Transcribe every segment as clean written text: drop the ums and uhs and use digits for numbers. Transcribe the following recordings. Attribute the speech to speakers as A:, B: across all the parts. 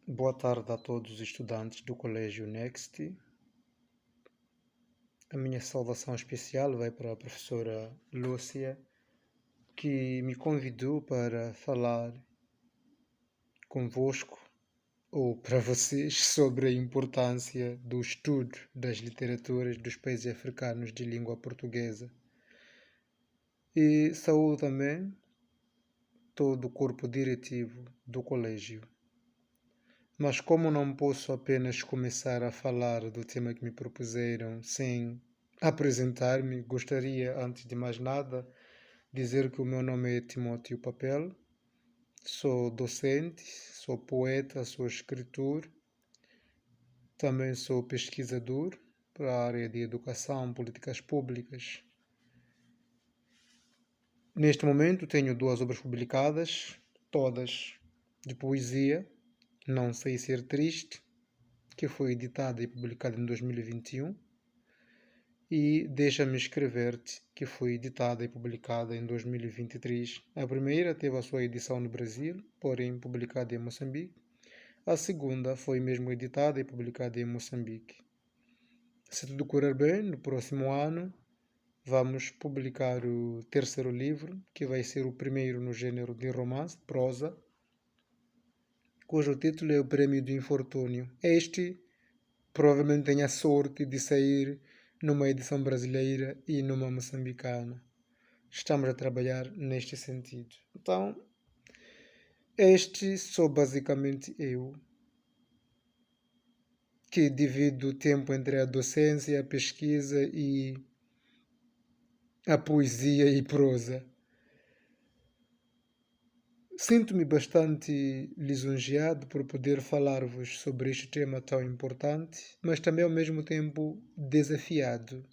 A: Boa tarde a todos os estudantes do Colégio Next. A minha saudação especial vai para a professora Lúcia, que me convidou para falar convosco ou para vocês sobre a importância do estudo das literaturas dos países africanos de língua portuguesa. E saúdo também todo o corpo diretivo do colégio. Mas como não posso apenas começar a falar do tema que me propuseram sem apresentar-me, gostaria, antes de mais nada, dizer que o meu nome é Timóteo Papel, sou docente, sou poeta, sou escritor, também sou pesquisador para a área de educação, políticas públicas. Neste momento tenho 2 obras publicadas, todas de poesia, Não Sei Ser Triste, que foi editada e publicada em 2021, e Deixa-me Escrever-te, que foi editada e publicada em 2023. A primeira teve a sua edição no Brasil, porém publicada em Moçambique. A segunda foi mesmo editada e publicada em Moçambique. Se tudo correr bem, no próximo ano vamos publicar o terceiro livro, que vai ser o primeiro no gênero de romance, prosa, cujo título é O Prêmio do Infortúnio. Este provavelmente tenha a sorte de sair numa edição brasileira e numa moçambicana. Estamos a trabalhar neste sentido. Então, este sou basicamente eu, que divido o tempo entre a docência, a pesquisa e a poesia e prosa. Sinto-me bastante lisonjeado por poder falar-vos sobre este tema tão importante, mas também ao mesmo tempo desafiado,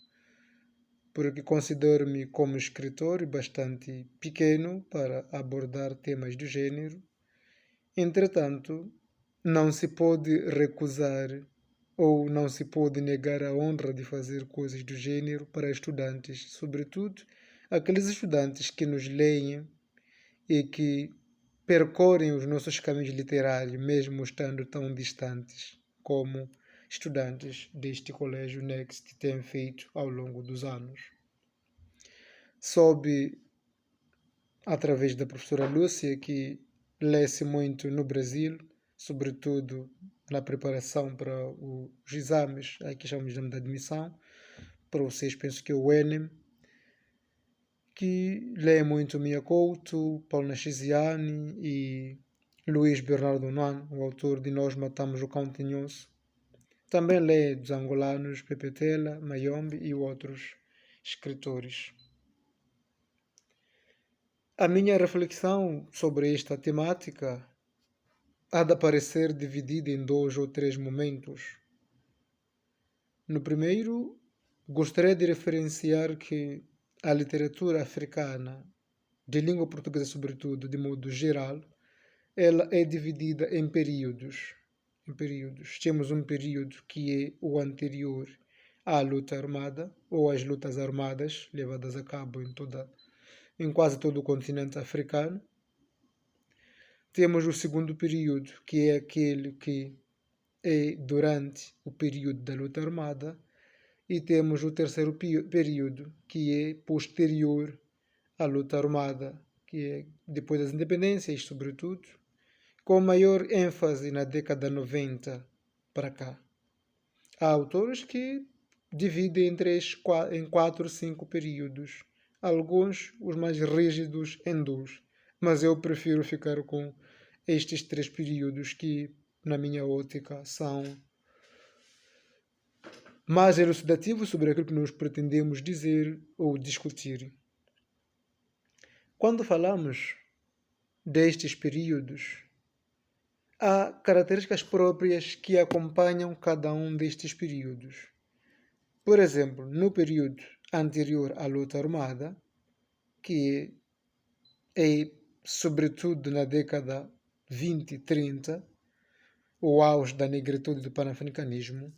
A: porque considero-me como escritor bastante pequeno para abordar temas do gênero. Entretanto, não se pode recusar ou não se pode negar a honra de fazer coisas do gênero para estudantes, sobretudo aqueles estudantes que nos leem e que percorrem os nossos caminhos literários, mesmo estando tão distantes, como estudantes deste colégio Next têm feito ao longo dos anos. Soube, através da professora Lúcia, que lê-se muito no Brasil, sobretudo na preparação para os exames, aqui chamamos de exame de admissão, para vocês penso que é o Enem, que lê muito Mia Couto, Paulo Nasciziani e Luís Bernardo Nuan, o autor de Nós Matamos o Cão Tinhoso. Também lê dos angolanos Pepe Tela, Mayombe e outros escritores. A minha reflexão sobre esta temática há de aparecer dividida em 2 ou 3 momentos. No primeiro, gostaria de referenciar que a literatura africana, de língua portuguesa sobretudo, de modo geral, ela é dividida em períodos. Temos um período que é o anterior à luta armada, ou às lutas armadas levadas a cabo em quase todo o continente africano. Temos o segundo período, que é aquele que é durante o período da luta armada, e temos o terceiro período, que é posterior à luta armada, que é depois das independências, sobretudo, com maior ênfase na década 90 para cá. Há autores que dividem em 4 ou 5 períodos, alguns os mais rígidos em 2, mas eu prefiro ficar com estes 3 períodos que, na minha ótica, são mais elucidativos sobre aquilo que nós pretendemos dizer ou discutir. Quando falamos destes períodos, há características próprias que acompanham cada um destes períodos. Por exemplo, no período anterior à luta armada, que é sobretudo na década 20 e 30, o auge da negritude e do panafricanismo,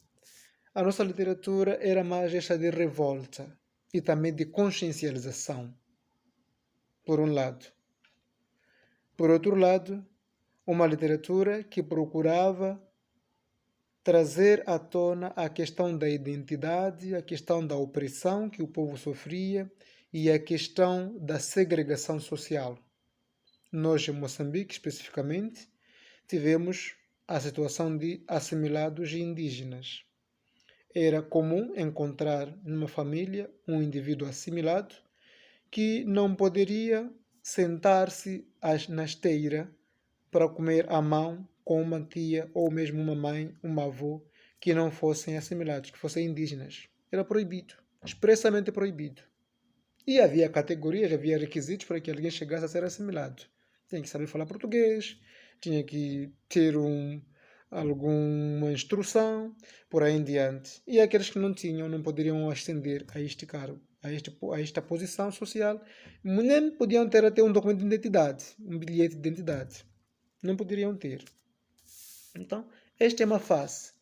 A: a nossa literatura era mais esta de revolta e também de consciencialização, por um lado. Por outro lado, uma literatura que procurava trazer à tona a questão da identidade, a questão da opressão que o povo sofria e a questão da segregação social. Nós, em Moçambique, especificamente, tivemos a situação de assimilados e indígenas. Era comum encontrar numa família um indivíduo assimilado que não poderia sentar-se na esteira para comer à mão com uma tia ou mesmo uma mãe, uma avó, que não fossem assimilados, que fossem indígenas. Era proibido, expressamente proibido. E havia categorias, havia requisitos para que alguém chegasse a ser assimilado. Tinha que saber falar português, tinha que ter alguma instrução, por aí em diante. E aqueles que não tinham, não poderiam ascender a este cargo, a esta posição social, nem podiam ter até um documento de identidade, um bilhete de identidade. Não poderiam ter. Então, esta é uma face.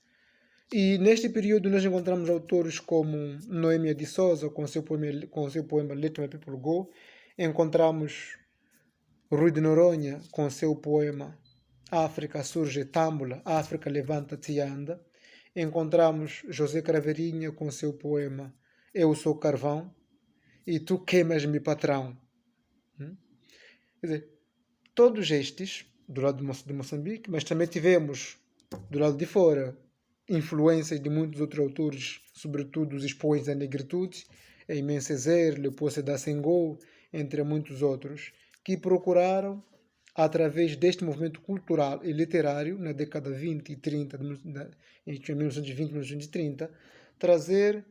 A: E neste período nós encontramos autores como Noêmia de Souza, com seu poema Let My People Go. Encontramos Rui de Noronha, com seu poema África Surge Tâmbula, África Levanta-te e Anda. Encontramos José Craveirinha, com seu poema Eu Sou Carvão e Tu Queimas-me Patrão. Quer dizer, todos estes, do lado de Moçambique, mas também tivemos, do lado de fora, influências de muitos outros autores, sobretudo os expoentes da negritude, Aimé Césaire, Leopoldo Sédar Senghor, entre muitos outros, que procuraram, através deste movimento cultural e literário, na década 20 e 30, entre 1920 e 1930, trazer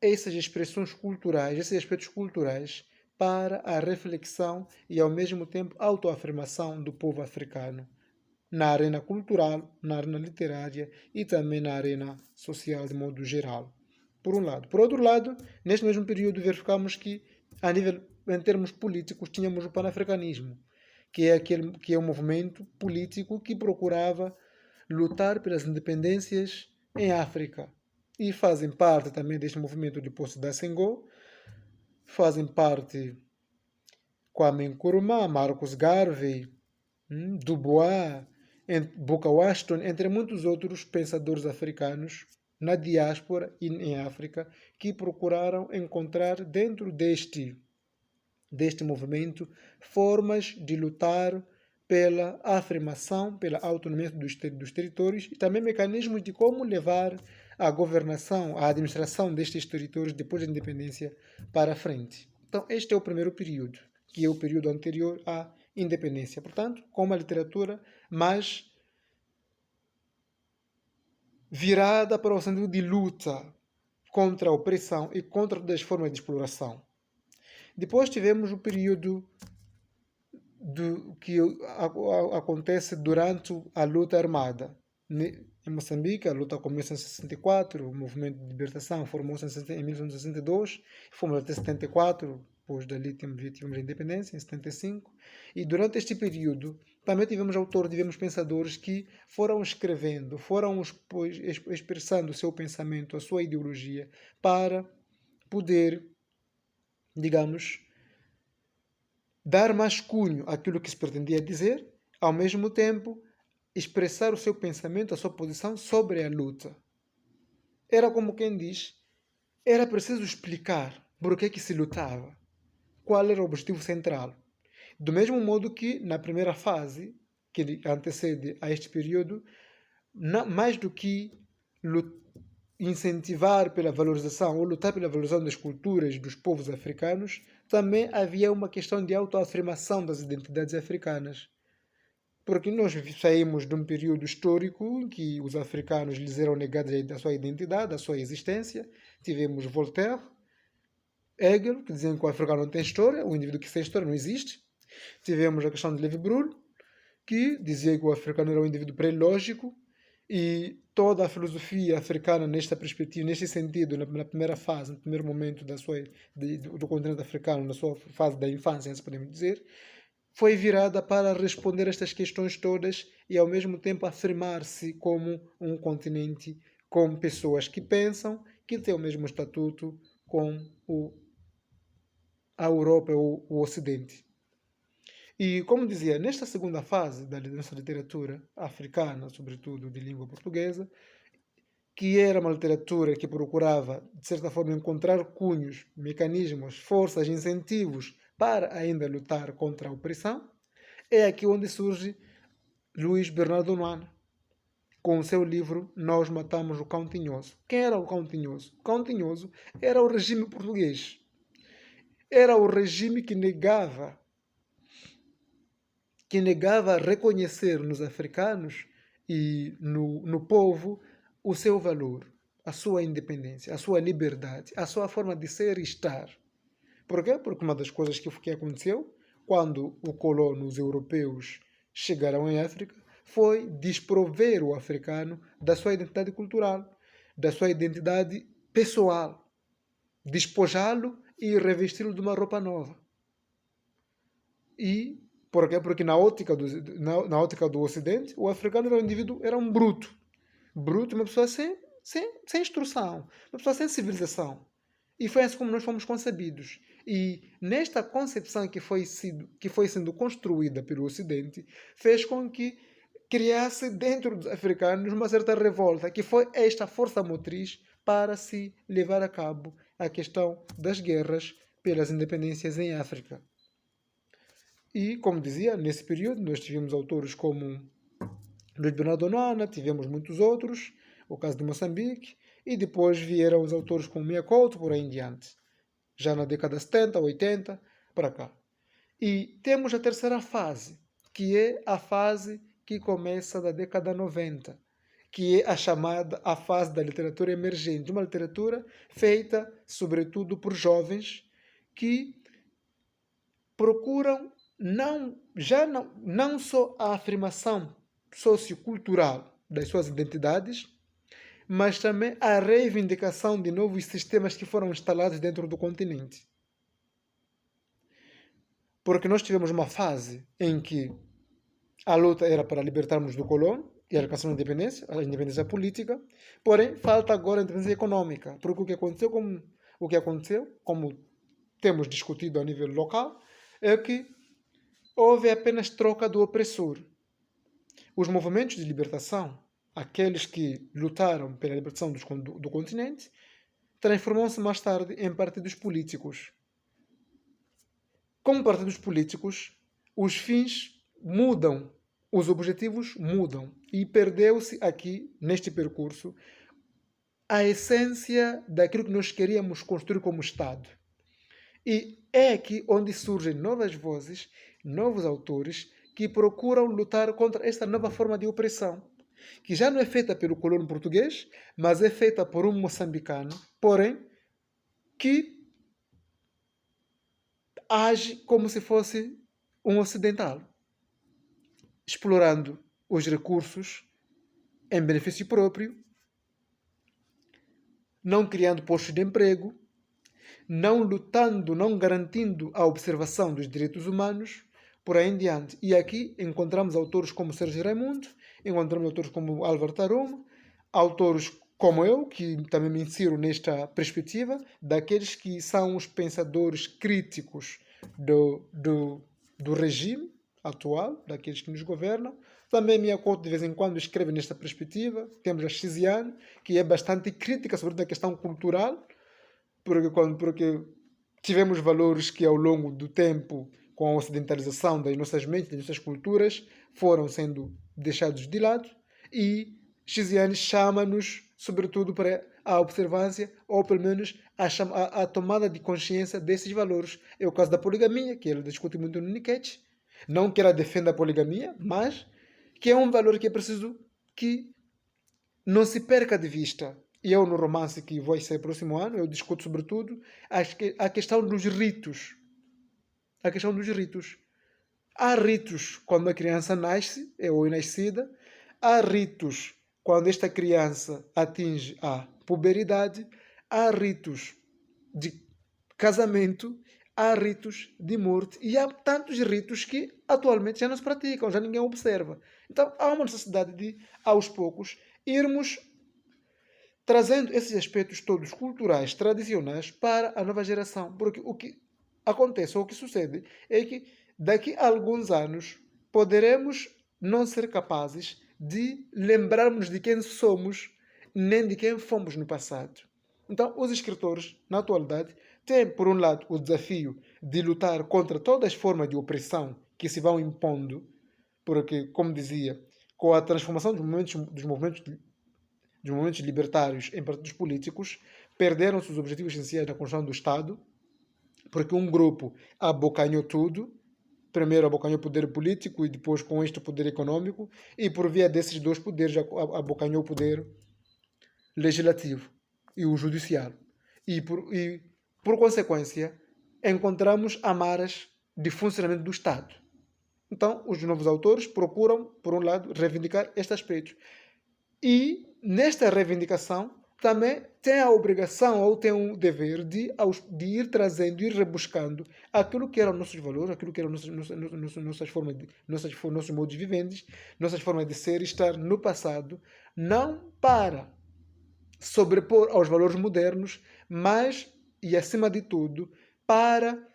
A: essas expressões culturais, esses aspectos culturais, para a reflexão e, ao mesmo tempo, autoafirmação do povo africano, na arena cultural, na arena literária e também na arena social, de modo geral. Por um lado. Por outro lado, neste mesmo período, verificamos que, em termos políticos, tínhamos o panafricanismo, que é um movimento político que procurava lutar pelas independências em África. E fazem parte também deste movimento de Leopoldo Sédar Senghor, fazem parte Kwame Nkrumah, Marcus Garvey, Dubois, Booker Washington, entre muitos outros pensadores africanos na diáspora e em África, que procuraram encontrar dentro deste movimento formas de lutar pela afirmação, pela autonomia dos territórios e também mecanismos de como levar a governação, a administração destes territórios depois da independência para a frente. Então, este é o primeiro período, que é o período anterior à independência. Portanto, com uma literatura mais virada para o sentido de luta contra a opressão e contra todas as formas de exploração. Depois tivemos o período que acontece durante a luta armada. Em Moçambique, a luta começa em 64, o movimento de libertação formou-se em 1962, fomos até 74, depois dali tivemos a independência, em 75, e durante este período também tivemos pensadores que foram escrevendo, foram expressando o seu pensamento, a sua ideologia, para poder, digamos, dar mais cunho àquilo que se pretendia dizer, ao mesmo tempo expressar o seu pensamento, a sua posição sobre a luta. Era como quem diz, era preciso explicar por que se lutava, qual era o objetivo central. Do mesmo modo que na primeira fase, que antecede a este período, mais do que incentivar pela valorização ou lutar pela valorização das culturas dos povos africanos, também havia uma questão de autoafirmação das identidades africanas. Porque nós saímos de um período histórico em que os africanos lhes eram negados a sua identidade, a sua existência. Tivemos Voltaire, Hegel, que diziam que o africano não tem história, o indivíduo que sem história não existe. Tivemos a questão de Levi-Brul, que dizia que o africano era um indivíduo pré-lógico, e toda a filosofia africana nesta perspectiva, neste sentido, na primeira fase, no primeiro momento do continente africano, na sua fase da infância, se podemos dizer, foi virada para responder a estas questões todas e ao mesmo tempo afirmar-se como um continente com pessoas que pensam, que têm o mesmo estatuto com a Europa ou o Ocidente. E, como dizia, nesta segunda fase da nossa literatura africana, sobretudo de língua portuguesa, que era uma literatura que procurava, de certa forma, encontrar cunhos, mecanismos, forças, incentivos para ainda lutar contra a opressão, é aqui onde surge Luís Bernardo Noana, com o seu livro Nós Matamos o Cão Tinhoso. Quem era o Cão Tinhoso? O Cão Tinhoso era o regime português. Era o regime que negava reconhecer nos africanos e no povo o seu valor, a sua independência, a sua liberdade, a sua forma de ser e estar. Por quê? Porque uma das coisas que aconteceu quando os colonos europeus chegaram em África foi desprover o africano da sua identidade cultural, da sua identidade pessoal, despojá-lo e revesti-lo de uma roupa nova. E por quê? Porque na ótica do Ocidente, o africano era um indivíduo, era um bruto. Bruto, uma pessoa sem instrução, uma pessoa sem civilização. E foi assim como nós fomos concebidos. E nesta concepção que foi sendo construída pelo Ocidente, fez com que criasse dentro dos africanos uma certa revolta, que foi esta força motriz para se levar a cabo a questão das guerras pelas independências em África. E, como dizia, nesse período nós tivemos autores como Luís Bernardo Noana, tivemos muitos outros, o caso de Moçambique, e depois vieram os autores como Mia Couto, por aí em diante, já na década 70, 80, para cá. E temos a terceira fase, que é a fase que começa da década 90, que é a fase da literatura emergente, uma literatura feita sobretudo por jovens que procuram não só a afirmação sociocultural das suas identidades, mas também a reivindicação de novos sistemas que foram instalados dentro do continente. Porque nós tivemos uma fase em que a luta era para libertarmos do colono e alcançar a independência política, porém falta agora a independência econômica, porque o que aconteceu, como temos discutido a nível local, é que houve apenas troca do opressor. Os movimentos de libertação, aqueles que lutaram pela libertação do continente, transformam-se mais tarde em partidos políticos. Como partidos políticos, os fins mudam, os objetivos mudam. E perdeu-se aqui, neste percurso, a essência daquilo que nós queríamos construir como Estado. E é aqui onde surgem novas vozes, novos autores que procuram lutar contra esta nova forma de opressão, que já não é feita pelo colono português, mas é feita por um moçambicano, porém, que age como se fosse um ocidental, explorando os recursos em benefício próprio, não criando postos de emprego, não lutando, não garantindo a observação dos direitos humanos, por aí em diante. E aqui encontramos autores como Sérgio Raimundo, encontramos autores como Álvaro Taruma, autores como eu, que também me insiro nesta perspectiva, daqueles que são os pensadores críticos do regime atual, daqueles que nos governam. Também Mia Couto de vez em quando escreve nesta perspectiva. Temos a Xiziane, que é bastante crítica sobre a questão cultural, porque tivemos valores que ao longo do tempo, com a ocidentalização das nossas mentes, das nossas culturas, foram sendo deixados de lado, e Xiziane chama-nos, sobretudo, para a observância, ou pelo menos a tomada de consciência desses valores. É o caso da poligamia, que ela discute muito no Nietzsche. Não que ela defenda a poligamia, mas que é um valor que é preciso que não se perca de vista. E eu, no romance que vai ser próximo ano, eu discuto sobretudo a questão dos ritos. A questão dos ritos. Há ritos quando a criança nasce, ou é nascida. Há ritos quando esta criança atinge a puberidade. Há ritos de casamento. Há ritos de morte. E há tantos ritos que atualmente já não se praticam, já ninguém observa. Então há uma necessidade de, aos poucos, irmos trazendo esses aspectos todos culturais, tradicionais, para a nova geração. Porque o que acontece, ou o que sucede, é que daqui a alguns anos poderemos não ser capazes de lembrarmos de quem somos nem de quem fomos no passado. Então, os escritores, na atualidade, têm, por um lado, o desafio de lutar contra todas as formas de opressão que se vão impondo, porque, como dizia, com a transformação dos movimentos libertários em partidos políticos, perderam-se os objetivos essenciais da construção do Estado, porque um grupo abocanhou tudo, primeiro abocanhou o poder político e depois com este o poder econômico, e por via desses dois poderes abocanhou o poder legislativo e o judiciário. E por consequência, encontramos amaras de funcionamento do Estado. Então, os novos autores procuram, por um lado, reivindicar este aspecto. E, nesta reivindicação, também tem a obrigação ou tem o dever de ir trazendo, ir rebuscando aquilo que eram nossos valores, aquilo que eram nossas formas, nossos modos de viventes, nossas formas de ser e estar no passado, não para sobrepor aos valores modernos, mas, e acima de tudo, para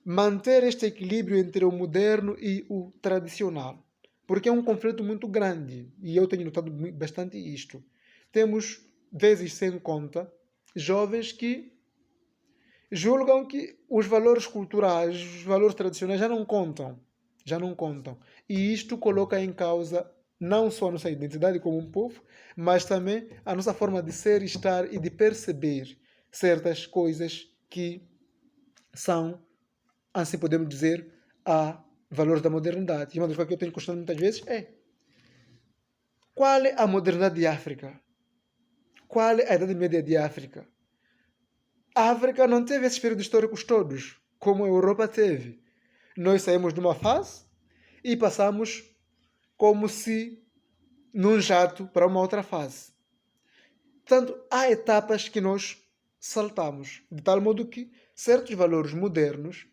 A: manter este equilíbrio entre o moderno e o tradicional. Porque é um conflito muito grande, e eu tenho notado bastante isto. Temos, vezes sem conta, jovens que julgam que os valores culturais, os valores tradicionais já não contam. Já não contam. E isto coloca em causa não só a nossa identidade como um povo, mas também a nossa forma de ser, estar e de perceber certas coisas que são, assim podemos dizer, a valores da modernidade. E uma das coisas que eu tenho questionado muitas vezes é: qual é a modernidade de África? Qual é a Idade Média de África? A África não teve esses períodos históricos todos, como a Europa teve. Nós saímos de uma fase e passamos como se num jato para uma outra fase. Portanto, há etapas que nós saltamos, de tal modo que certos valores modernos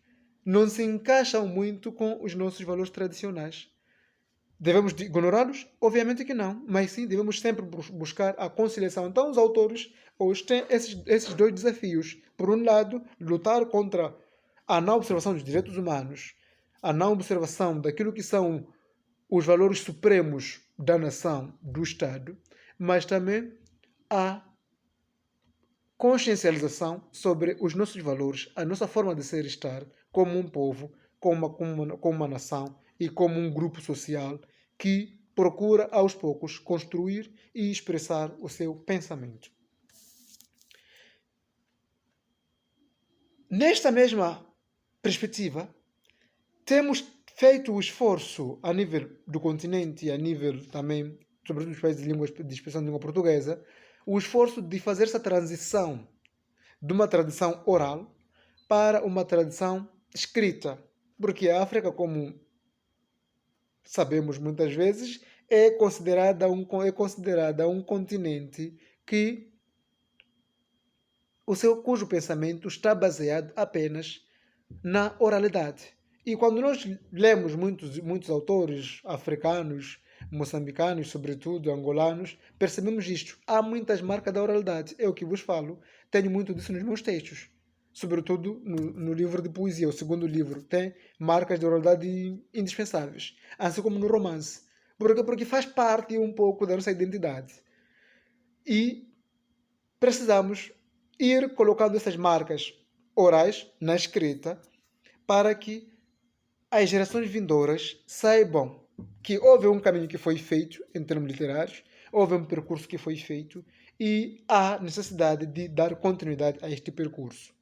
A: não se encaixam muito com os nossos valores tradicionais. Devemos ignorá-los? Obviamente que não, mas sim devemos sempre buscar a conciliação. Então, os autores hoje têm esses dois desafios. Por um lado, lutar contra a não observação dos direitos humanos, a não observação daquilo que são os valores supremos da nação, do Estado, mas também a consciencialização sobre os nossos valores, a nossa forma de ser e estar como um povo, como uma nação e como um grupo social que procura aos poucos construir e expressar o seu pensamento. Nesta mesma perspectiva, temos feito o esforço a nível do continente e a nível também, sobretudo dos países de expressão de língua portuguesa, o esforço de fazer essa transição de uma tradição oral para uma tradição escrita. Porque a África, como sabemos muitas vezes, é considerada um continente cujo pensamento está baseado apenas na oralidade. E quando nós lemos muitos autores africanos, moçambicanos, sobretudo angolanos, percebemos isto. Há muitas marcas da oralidade. É o que vos falo. Tenho muito disso nos meus textos. Sobretudo no livro de poesia, o segundo livro, tem marcas de oralidade indispensáveis. Assim como no romance. Porque faz parte um pouco da nossa identidade. E precisamos ir colocando essas marcas orais na escrita para que as gerações vindouras saibam que houve um caminho que foi feito em termos literários, houve um percurso que foi feito e há necessidade de dar continuidade a este percurso.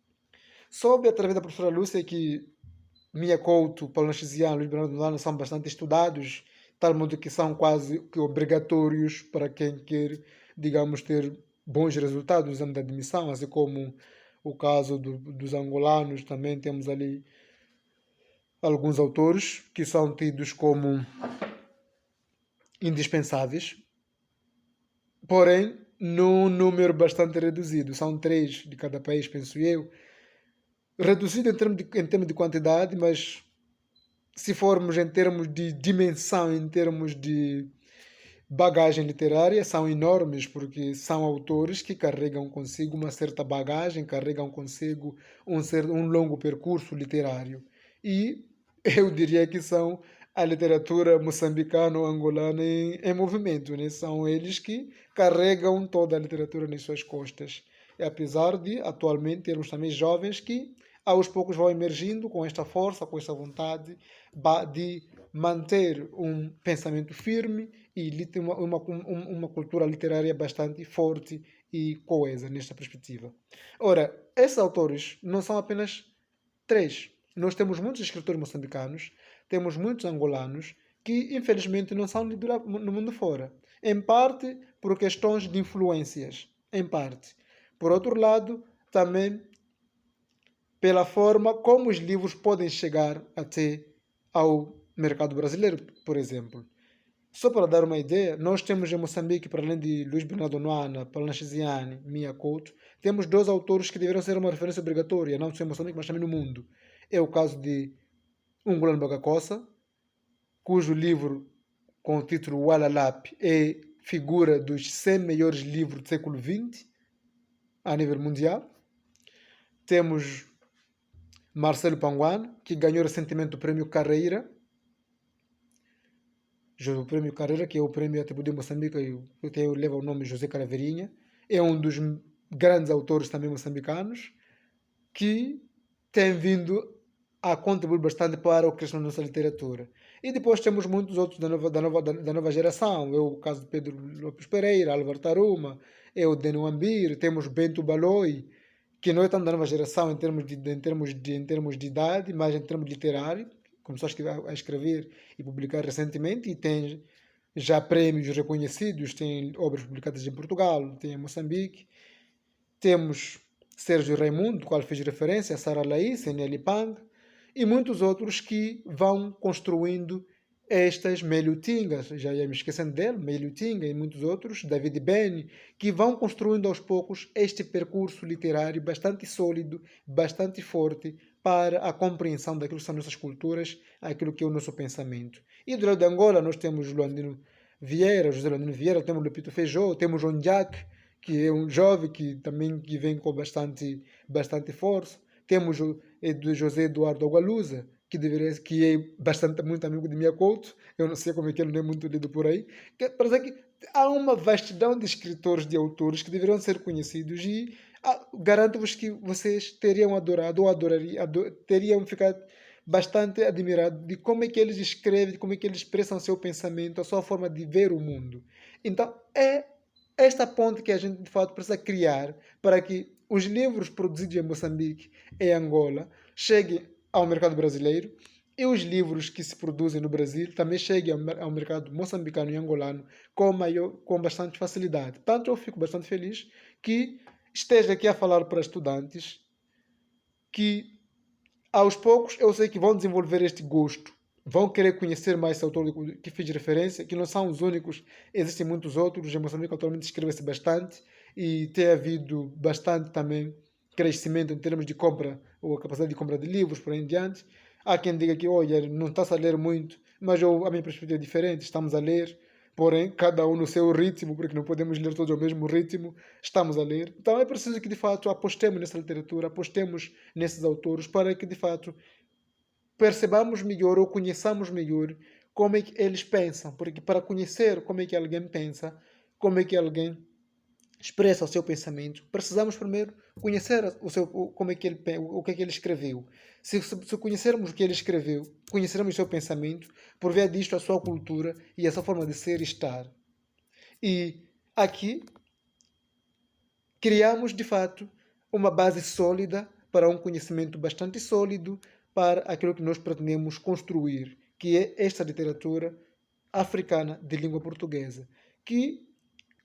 A: Soube através da professora Lúcia que Mia Couto, Paulo Naxizian, Luís Bernardo Milano são bastante estudados, tal modo que são quase que obrigatórios para quem quer, digamos, ter bons resultados no exame de admissão, assim como o caso dos angolanos, também temos ali alguns autores que são tidos como indispensáveis, porém num número bastante reduzido. São 3 de cada país, penso eu. Reduzido em termos de quantidade, mas se formos em termos de dimensão, em termos de bagagem literária, são enormes, porque são autores que carregam consigo uma certa bagagem, carregam consigo um longo percurso literário. E eu diria que são a literatura moçambicana ou angolana em movimento, né? São eles que carregam toda a literatura nas suas costas. E apesar de, atualmente, termos também jovens que, aos poucos, vão emergindo com esta força, com esta vontade de manter um pensamento firme e uma cultura literária bastante forte e coesa nesta perspectiva. Ora, esses autores não são apenas três. Nós temos muitos escritores moçambicanos, temos muitos angolanos que infelizmente não são lidos no mundo fora. Em parte por questões de influências, em parte. Por outro lado, também pela forma como os livros podem chegar até ao mercado brasileiro, por exemplo. Só para dar uma ideia, nós temos em Moçambique, para além de Luís Bernardo Noana, Palnachiziane, Mia Couto, temos dois autores que deveriam ser uma referência obrigatória, não só em Moçambique, mas também no mundo. É o caso de Ngulane Bagacossa, cujo livro com o título Walalap é figura dos 100 melhores livros do século XX a nível mundial. Temos Marcelo Panguana, que ganhou recentemente o Prêmio Carreira, o Prêmio Carreira, que é o prêmio atribuído em Moçambique, que leva o nome de José Caraveirinha. É um dos grandes autores também moçambicanos, que tem vindo a contribuir bastante para o crescimento da nossa literatura. E depois temos muitos outros da nova geração. É o caso de Pedro Lopes Pereira, Álvaro Taruma, é o Deno Ambir, temos Bento Baloi, que não é tanto da nova geração em termos de idade, mas em termos literários. Começou a escrever e publicar recentemente e tem já prêmios reconhecidos, tem obras publicadas em Portugal, tem em Moçambique. Temos Sérgio Raimundo, do qual fiz referência, Sara Laís, Nelly Pang, e muitos outros que vão construindo estas Melutingas, já ia me esquecendo dele, Melutinga e muitos outros, David Beni, que vão construindo aos poucos este percurso literário bastante sólido, bastante forte para a compreensão daquilo que são nossas culturas, aquilo que é o nosso pensamento. E do lado de Angola nós temos Luandino Vieira, José Luandino Vieira, temos Lupito Feijó, temos Ondiac, que é um jovem que também que vem com bastante força. Temos o José Eduardo Agualusa, que é muito amigo de Mia Couto. Eu não sei como é que ele não é muito lido por aí. Para dizer que há uma vastidão de escritores, de autores que deveriam ser conhecidos e garanto-vos que vocês teriam adorado ou teriam ficado bastante admirados de como é que eles escrevem, de como é que eles expressam o seu pensamento, a sua forma de ver o mundo. Então, é esta ponte que a gente de fato precisa criar para que os livros produzidos em Moçambique e Angola cheguem ao mercado brasileiro e os livros que se produzem no Brasil também cheguem ao mercado moçambicano e angolano com bastante facilidade. Tanto eu fico bastante feliz que esteja aqui a falar para estudantes que aos poucos eu sei que vão desenvolver este gosto, vão querer conhecer mais esse autor que fiz referência, que não são os únicos, existem muitos outros. Em Moçambique atualmente escreve-se bastante e tem havido bastante também crescimento em termos de compra ou a capacidade de compra de livros, por aí em diante. Há quem diga que, olha, não está-se a ler muito, mas a minha perspectiva é diferente, estamos a ler, porém, cada um no seu ritmo, porque não podemos ler todos ao mesmo ritmo, estamos a ler. Então é preciso que, de fato, apostemos nessa literatura, apostemos nesses autores, para que, de fato, percebamos melhor ou conheçamos melhor como é que eles pensam. Porque para conhecer como é que alguém pensa, como é que alguém expressa o seu pensamento, precisamos primeiro conhecer como é que ele, o que é que ele escreveu. Se conhecermos o que ele escreveu, conheceremos o seu pensamento, por via disto a sua cultura e a sua forma de ser e estar. E aqui criamos, de fato, uma base sólida para um conhecimento bastante sólido para aquilo que nós pretendemos construir, que é esta literatura africana de língua portuguesa, que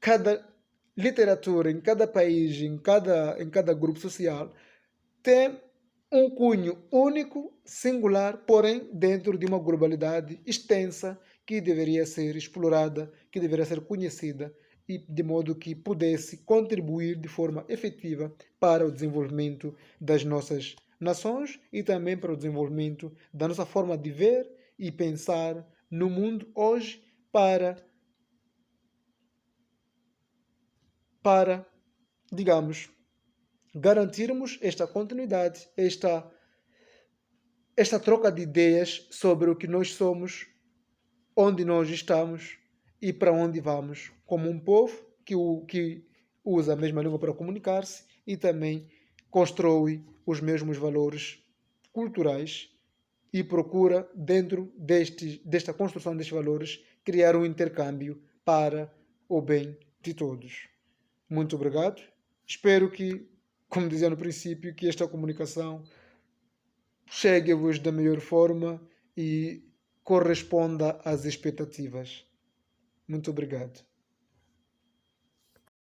A: cada literatura em cada país, em cada grupo social, tem um cunho único, singular, porém dentro de uma globalidade extensa que deveria ser explorada, que deveria ser conhecida e de modo que pudesse contribuir de forma efetiva para o desenvolvimento das nossas nações e também para o desenvolvimento da nossa forma de ver e pensar no mundo hoje para digamos, garantirmos esta continuidade, esta esta troca de ideias sobre o que nós somos, onde nós estamos e para onde vamos, como um povo que usa a mesma língua para comunicar-se e também constrói os mesmos valores culturais e procura, dentro desta construção destes valores, criar um intercâmbio para o bem de todos. Muito obrigado. Espero que, como dizia no princípio, que esta comunicação chegue-vos da melhor forma e corresponda às expectativas. Muito obrigado.